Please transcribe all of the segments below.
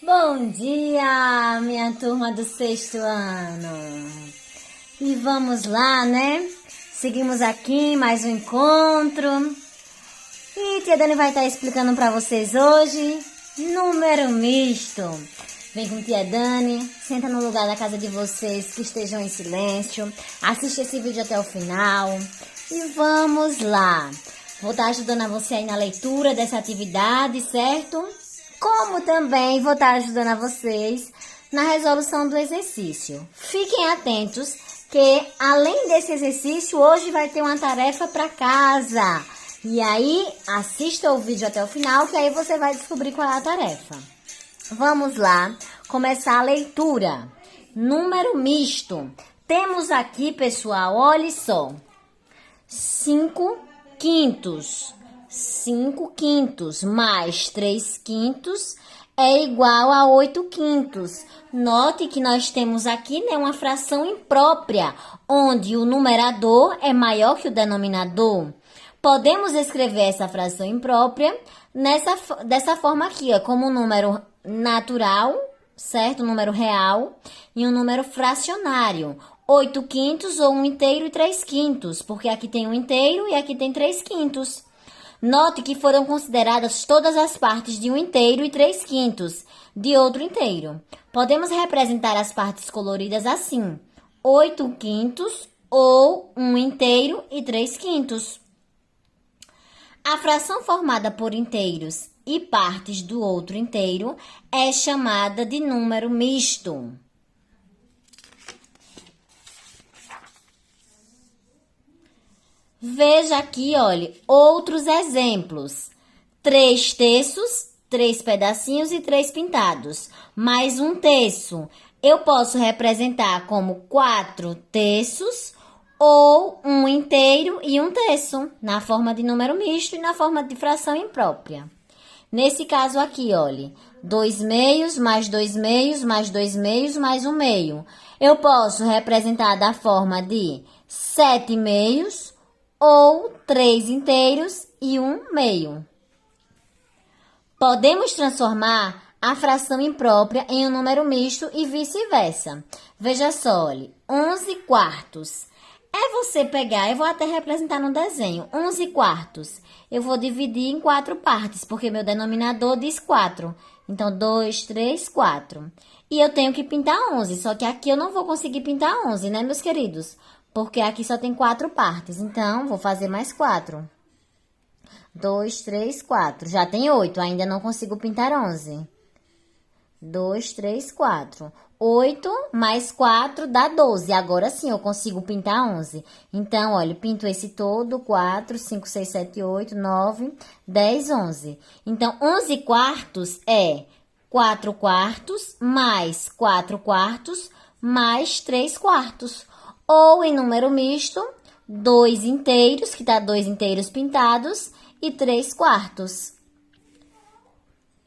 Bom dia, minha turma do sexto ano. E vamos lá, né? Seguimos aqui mais um encontro. E tia Dani vai estar explicando para vocês hoje número misto. Vem com tia Dani, senta no lugar da casa de vocês que estejam em silêncio. Assiste esse vídeo até o final. E vamos lá. Vou estar ajudando a você aí na leitura dessa atividade, certo? Como também vou estar ajudando a vocês na resolução do exercício. Fiquem atentos que, além desse exercício, hoje vai ter uma tarefa para casa. E aí, assista o vídeo até o final, que aí você vai descobrir qual é a tarefa. Vamos lá, começar a leitura. Número misto. Temos aqui, pessoal, olha só. 5 quintos. 5 quintos mais 3 quintos é igual a 8 quintos. Note que nós temos aqui, né, uma fração imprópria, onde o numerador é maior que o denominador. Podemos escrever essa fração imprópria dessa forma aqui, ó, como um número natural, certo? Um número real e um número fracionário. 8 quintos ou 1 inteiro e 3 quintos, porque aqui tem 1 inteiro e aqui tem 3 quintos. Note que foram consideradas todas as partes de 1 inteiro e 3 quintos de outro inteiro. Podemos representar as partes coloridas assim: 8 quintos ou 1 inteiro e 3 quintos. A fração formada por inteiros e partes do outro inteiro é chamada de número misto. Veja aqui, olha, outros exemplos. 3 terços, 3 pedacinhos e 3 pintados. Mais 1 terço. Eu posso representar como 4 terços ou 1 inteiro e 1 terço, na forma de número misto e na forma de fração imprópria. Nesse caso aqui, olha, 2 meios mais 2 meios mais 2 meios mais 1 meio. Eu posso representar da forma de 7 meios ou 3 inteiros e 1 meio. Podemos transformar a fração imprópria em um número misto e vice-versa. Veja só, olha, 11 quartos. É você pegar, eu vou até representar no desenho, 11 quartos. Eu vou dividir em 4 partes, porque meu denominador diz 4. Então, 2, 3, 4. E eu tenho que pintar 11, só que aqui eu não vou conseguir pintar 11, né, meus queridos? Porque aqui só tem 4 partes, então vou fazer mais 4. 2, 3, 4. Já tem 8, ainda não consigo pintar 11. 2, 3, 4. 8 mais 4 dá 12. Agora sim eu consigo pintar 11. Então, olha, pinto esse todo, 4, 5, 6, 7, 8, 9, 10, 11. Então, 11 quartos é 4 quartos mais 4 quartos mais 3 quartos. Ou em número misto, 2 inteiros, que dá 2 inteiros pintados, e 3 quartos.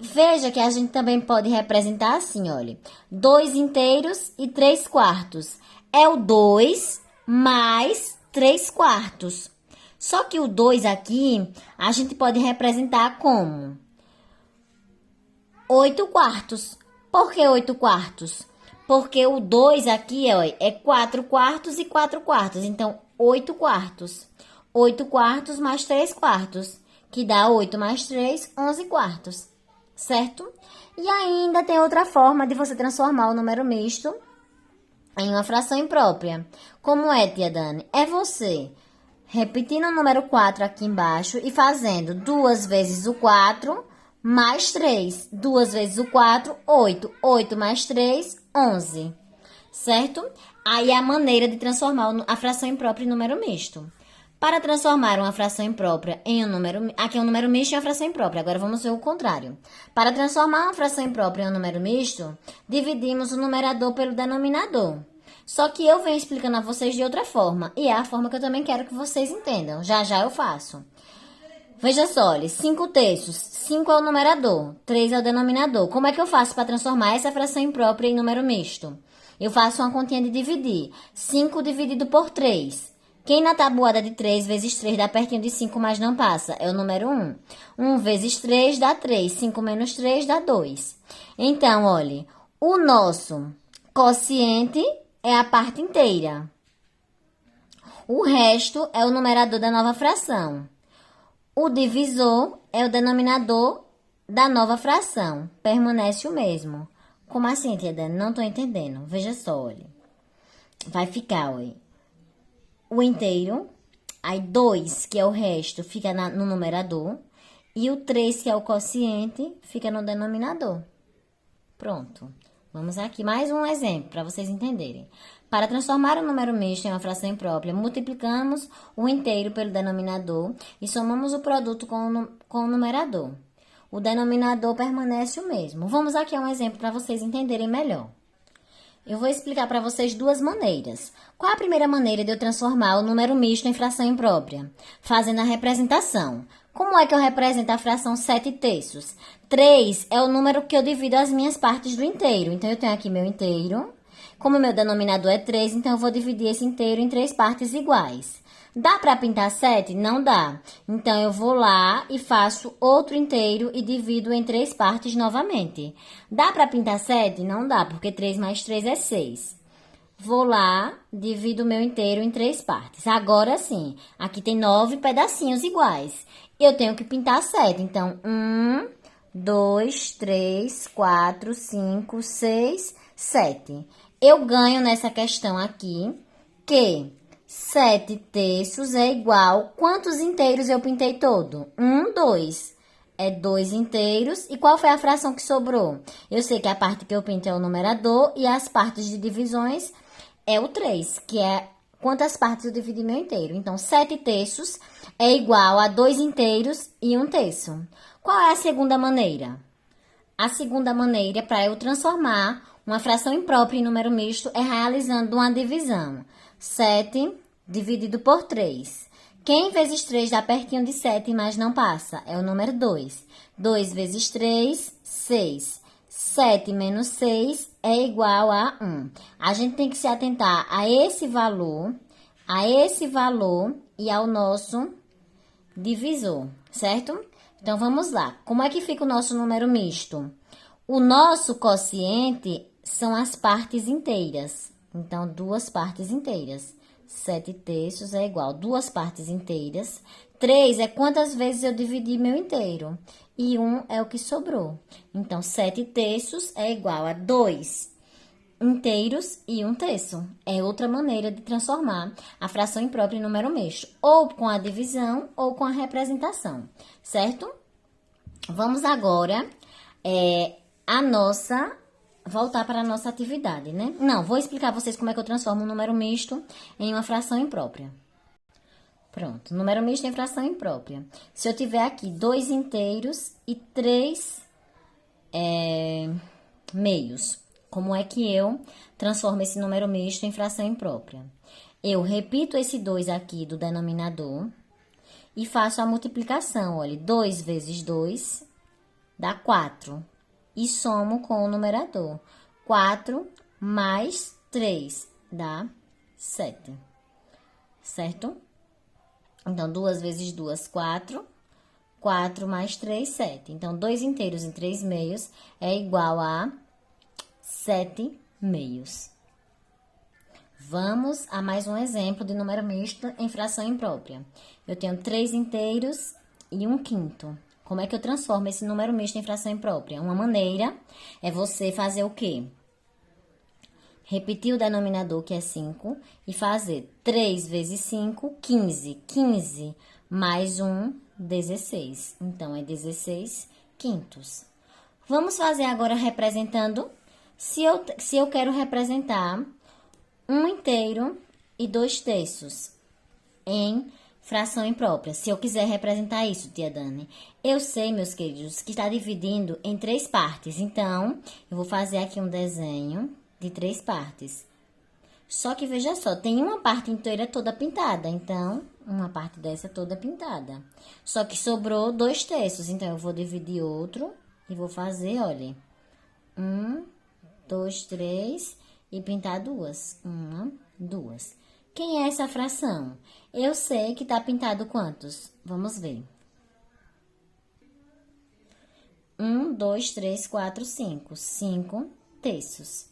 Veja que a gente também pode representar assim, olha. 2 inteiros e 3 quartos. É o 2 mais 3 quartos. Só que o 2 aqui, a gente pode representar como 8 quartos. Por que 8 quartos? Porque o 2 aqui, ó, é 4 quartos e 4 quartos. Então, 8 quartos. 8 quartos mais 3 quartos. Que dá 8 mais 3, 11 quartos. Certo? E ainda tem outra forma de você transformar o número misto em uma fração imprópria. Como é, tia Dani? É você repetindo o número 4 aqui embaixo e fazendo 2 vezes o 4 mais 3. 2 vezes o 4, 8. 8 mais 3, 11. Certo? Aí é a maneira de transformar a fração imprópria em número misto. Para transformar uma fração imprópria em um número... Aqui é um número misto e uma fração imprópria. Agora vamos ver o contrário. Para transformar uma fração imprópria em um número misto, dividimos o numerador pelo denominador. Só que eu venho explicando a vocês de outra forma. E é a forma que eu também quero que vocês entendam. Já já eu faço. Veja só, olha, 5 terços. 5 é o numerador, 3 é o denominador. Como é que eu faço para transformar essa fração imprópria em número misto? Eu faço uma continha de dividir. 5 dividido por 3. Quem na tabuada de 3 vezes 3 dá pertinho de 5, mas não passa? É o número 1. 1 vezes 3 dá 3. 5 menos 3 dá 2. Então, olhe, o nosso quociente é a parte inteira. O resto é o numerador da nova fração. O divisor é o denominador da nova fração. Permanece o mesmo. Como assim, tia Dani? Não estou entendendo. Veja só, olha. Vai ficar, olha. O inteiro. Aí 2, que é o resto, fica no numerador. E o 3, que é o quociente, fica no denominador. Pronto. Vamos aqui, mais um exemplo, para vocês entenderem. Para transformar o número misto em uma fração imprópria, multiplicamos o inteiro pelo denominador e somamos o produto com o numerador. O denominador permanece o mesmo. Vamos aqui a um exemplo para vocês entenderem melhor. Eu vou explicar para vocês duas maneiras. Qual a primeira maneira de eu transformar o número misto em fração imprópria? Fazendo a representação. Como é que eu represento a fração 7/3? 3 é o número que eu divido as minhas partes do inteiro. Então, eu tenho aqui meu inteiro. Como meu denominador é 3, então eu vou dividir esse inteiro em 3 partes iguais. Dá para pintar 7? Não dá. Então, eu vou lá e faço outro inteiro e divido em 3 partes novamente. Dá para pintar 7? Não dá, porque 3 mais 3 é 6. Vou lá, divido o meu inteiro em 3 partes. Agora sim, aqui tem 9 pedacinhos iguais. Eu tenho que pintar 7. Então, 1, 2, 3, 4, 5, 6, 7. Eu ganho nessa questão aqui que 7/3 é igual... Quantos inteiros eu pintei todo? 1, 2. É 2 inteiros. E qual foi a fração que sobrou? Eu sei que a parte que eu pinto é o numerador e as partes de divisões é o 3, que é quantas partes eu dividi meu inteiro. Então, 7/3 é igual a 2 inteiros e 1/3. Qual é a segunda maneira? A segunda maneira para eu transformar uma fração imprópria em número misto é realizando uma divisão. 7 dividido por 3. Quem vezes 3 dá pertinho de 7, mas não passa? É o número 2. 2 vezes 3, 6. 7 menos 6 é igual a 1. A gente tem que se atentar a esse valor e ao nosso divisor, certo? Então, vamos lá. Como é que fica o nosso número misto? O nosso quociente são as partes inteiras. Então, 2 partes inteiras. 7/3 é igual a 2 partes inteiras. 3 é quantas vezes eu dividi meu inteiro. E 1 é o que sobrou. Então, 7/3 é igual a 2 inteiros e 1/3. É outra maneira de transformar a fração imprópria em número misto. Ou com a divisão ou com a representação. Certo? Vamos agora voltar para a nossa atividade, né? Não, vou explicar a vocês como é que eu transformo um número misto em uma fração imprópria. Pronto, número misto em fração imprópria. Se eu tiver aqui 2 inteiros e 3 meios, como é que eu transformo esse número misto em fração imprópria? Eu repito esse 2 aqui do denominador e faço a multiplicação. Olha, 2 vezes 2 dá 4. E somo com o numerador. 4 mais 3 dá 7. Certo? Então, 2 vezes 2, 4. 4 mais 3, 7. Então, 2 inteiros em 3 meios é igual a 7 meios. Vamos a mais um exemplo de número misto em fração imprópria. Eu tenho 3 inteiros e 1/5. Como é que eu transformo esse número misto em fração imprópria? Uma maneira é você fazer o quê? Repetir o denominador, que é 5, e fazer 3 vezes 5, 15. 15 mais 1, 16. Então, é 16 quintos. Vamos fazer agora representando. Se eu quero representar 1 inteiro e 2/3 em fração imprópria. Se eu quiser representar isso, tia Dani, eu sei, meus queridos, que está dividindo em 3 partes. Então, eu vou fazer aqui um desenho de 3 partes. Só que, veja só, tem uma parte inteira toda pintada. Então, uma parte dessa toda pintada. Só que sobrou 2/3. Então, eu vou dividir outro e vou fazer, olha, 1, 2, 3 e pintar 2. 1, 2. Quem é essa fração? Eu sei que está pintado quantos? Vamos ver. 2, 3, 4, 5. 5 terços.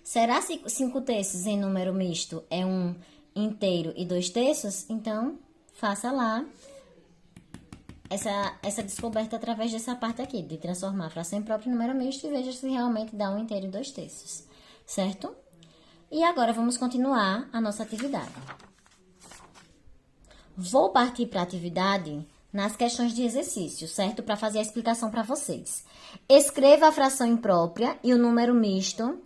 Será que 5 terços em número misto é 1 inteiro e 2 terços? Então, faça lá essa descoberta através dessa parte aqui, de transformar a fração imprópria em número misto e veja se realmente dá 1 inteiro e 2 terços, certo? E agora vamos continuar a nossa atividade. Vou partir para a atividade nas questões de exercício, certo? Para fazer a explicação para vocês. Escreva a fração imprópria e o número misto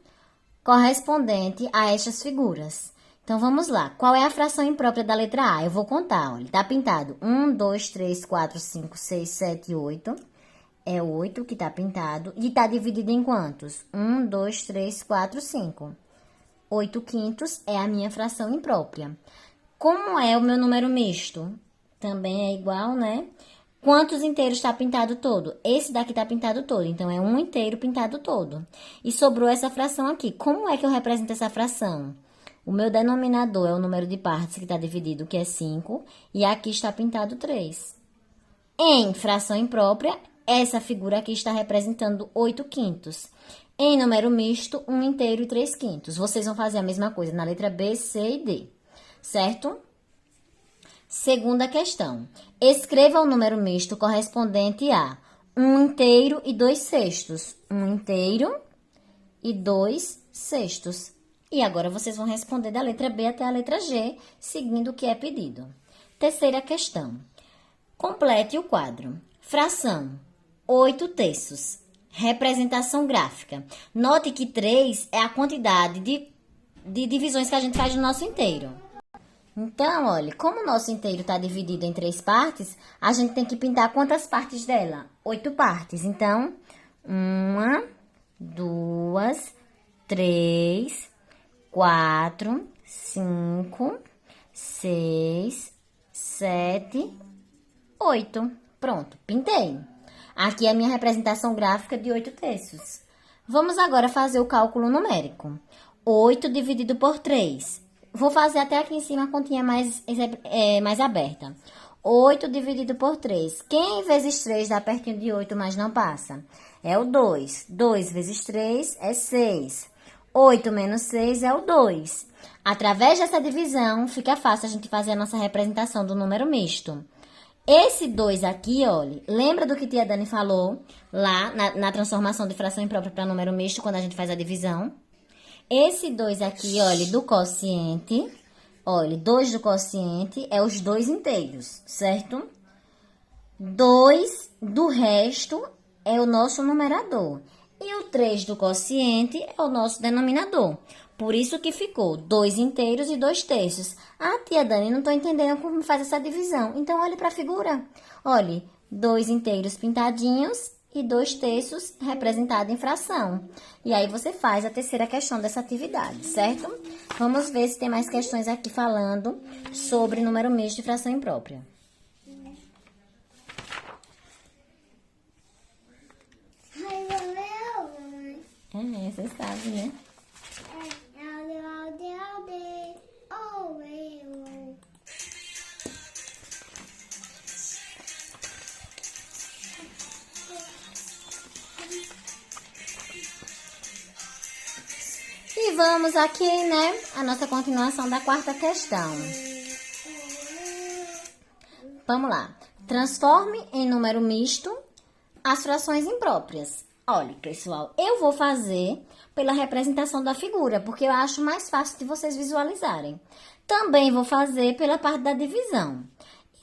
correspondente a estas figuras. Então, vamos lá. Qual é a fração imprópria da letra A? Eu vou contar, olha. Tá pintado 1, 2, 3, 4, 5, 6, 7, 8. É 8 que tá pintado. E tá dividido em quantos? 1, 2, 3, 4, 5. 8 quintos é a minha fração imprópria. Como é o meu número misto? Também é igual, né? Quantos inteiros está pintado todo? Esse daqui está pintado todo, então é 1 inteiro pintado todo. E sobrou essa fração aqui. Como é que eu represento essa fração? O meu denominador é o número de partes que está dividido, que é 5, e aqui está pintado 3. Em fração imprópria, essa figura aqui está representando 8 quintos. Em número misto, 1 inteiro e 3 quintos. Vocês vão fazer a mesma coisa na letra B, C e D, certo? Segunda questão. Escreva o número misto correspondente a 1 inteiro e 2 sextos. 1 inteiro e 2 sextos. E agora vocês vão responder da letra B até a letra G, seguindo o que é pedido. Terceira questão. Complete o quadro. Fração 8 terços. Representação gráfica. Note que 3 é a quantidade de divisões que a gente faz no nosso inteiro. Então, olha, como o nosso inteiro está dividido em 3 partes, a gente tem que pintar quantas partes dela? 8 partes. Então, 1, 2, 3, 4, 5, 6, 7, 8. Pronto, pintei. Aqui é a minha representação gráfica de 8 terços. Vamos agora fazer o cálculo numérico. 8 dividido por 3. Vou fazer até aqui em cima a continha mais aberta. 8 dividido por 3. Quem vezes 3 dá pertinho de 8, mas não passa? É o 2. 2 vezes 3 é 6. 8 menos 6 é o 2. Através dessa divisão, fica fácil a gente fazer a nossa representação do número misto. Esse 2 aqui, olha, lembra do que tia Dani falou lá na transformação de fração imprópria para número misto, quando a gente faz a divisão? Esse 2 aqui, olha, do quociente, olha, 2 do quociente é os 2 inteiros, certo? 2 do resto é o nosso numerador. E o 3 do quociente é o nosso denominador. Por isso que ficou 2 inteiros e 2 terços. Ah, tia Dani, não estou entendendo como faz essa divisão. Então, olhe para a figura. Olhe, 2 inteiros pintadinhos e 2 terços representados em fração. E aí, você faz a terceira questão dessa atividade, certo? Vamos ver se tem mais questões aqui falando sobre número misto e fração imprópria. Você sabe, né? E vamos aqui, né? A nossa continuação da quarta questão. Vamos lá. Transforme em número misto as frações impróprias. Olha, pessoal, eu vou fazer pela representação da figura, porque eu acho mais fácil de vocês visualizarem. Também vou fazer pela parte da divisão.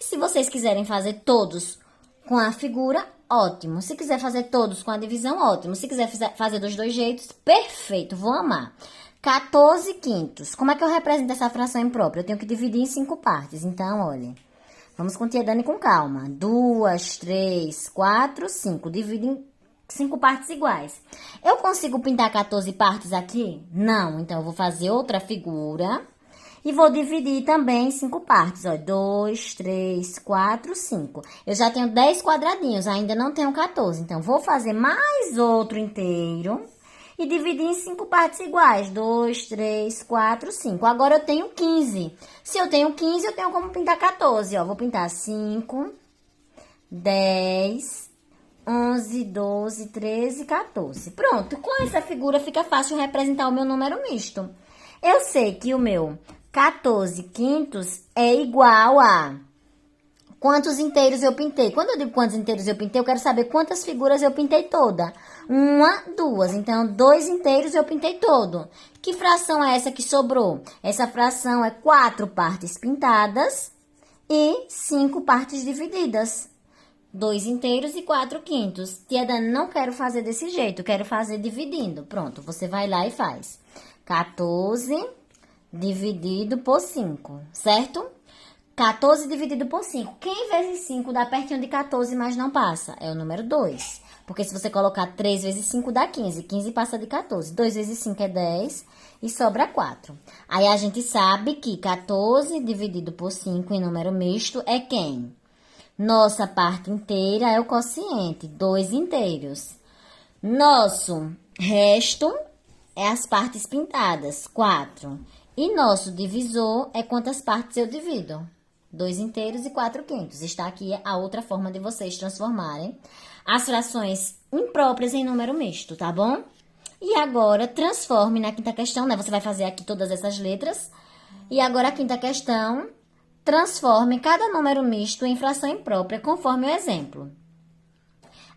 E se vocês quiserem fazer todos com a figura, ótimo. Se quiser fazer todos com a divisão, ótimo. Se quiser fazer dos dois jeitos, perfeito, vou amar. 14 quintos. Como é que eu represento essa fração imprópria? Eu tenho que dividir em 5 partes. Então, olha, vamos com tia Dani com calma. 2, 3, 4, 5. Divide em 5 partes iguais. Eu consigo pintar 14 partes aqui? Não. Então, eu vou fazer outra figura e vou dividir também em 5 partes. Ó, 2, 3, 4, 5. Eu já tenho 10 quadradinhos, ainda não tenho 14. Então, vou fazer mais outro inteiro e dividir em 5 partes iguais. 2, 3, 4, 5. Agora, eu tenho 15. Se eu tenho 15, eu tenho como pintar 14. Ó, vou pintar 5, 10... 11, 12, 13, 14. Pronto, com essa figura fica fácil representar o meu número misto. Eu sei que o meu 14 quintos é igual a quantos inteiros eu pintei. Quando eu digo quantos inteiros eu pintei, eu quero saber quantas figuras eu pintei toda. 1, 2. Então, 2 inteiros eu pintei todo. Que fração é essa que sobrou? Essa fração é 4 partes pintadas e 5 partes divididas. 2 inteiros e 4 quintos. Tia Dani, não quero fazer desse jeito, quero fazer dividindo. Pronto, você vai lá e faz. 14 dividido por 5, certo? 14 dividido por 5. Quem vezes 5 dá pertinho de 14, mas não passa? É o número 2. Porque se você colocar 3 vezes 5 dá 15. 15 passa de 14. 2 vezes 5 é 10 e sobra 4. Aí a gente sabe que 14 dividido por 5 em número misto é quem? Nossa parte inteira é o quociente, 2 inteiros. Nosso resto é as partes pintadas, 4. E nosso divisor é quantas partes eu divido? 2 inteiros e 4 quintos. Está aqui a outra forma de vocês transformarem as frações impróprias em número misto, tá bom? E agora, transforme na quinta questão, né? Você vai fazer aqui todas essas letras. E agora, a quinta questão, transforme cada número misto em fração imprópria, conforme o exemplo.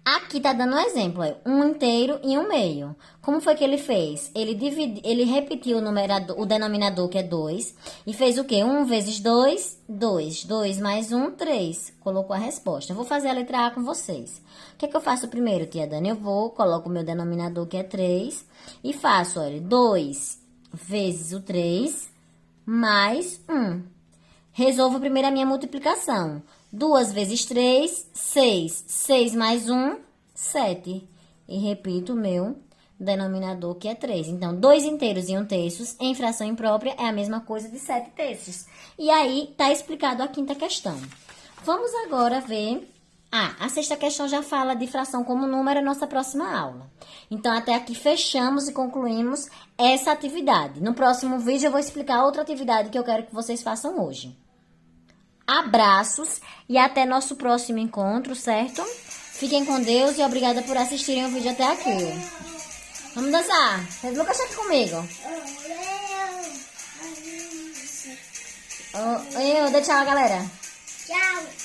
Aqui tá dando um exemplo, é 1 inteiro e 1 meio. Como foi que ele fez? Ele repetiu o denominador, que é 2, e fez o quê? 1 vezes 2, 2. 2 mais 1, 3. Colocou a resposta. Eu vou fazer a letra A com vocês. O que é que eu faço primeiro, tia Dani? Coloco o meu denominador, que é 3, e faço, olha, 2 vezes o 3 mais 1. Resolvo primeiro a minha multiplicação. 2 vezes 3, 6. 6 mais 1, 7. E repito o meu denominador, que é 3. Então, 2 inteiros e 1 terço em fração imprópria é a mesma coisa de 7 terços. E aí, tá explicado a quinta questão. Vamos agora ver... a sexta questão já fala de fração como número, é nossa próxima aula. Então, até aqui fechamos e concluímos essa atividade. No próximo vídeo, eu vou explicar outra atividade que eu quero que vocês façam hoje. Abraços e até nosso próximo encontro, certo? Fiquem com Deus e obrigada por assistirem o vídeo até aqui. Vamos dançar. Lucas, aqui comigo. Dê tchau, galera. Tchau.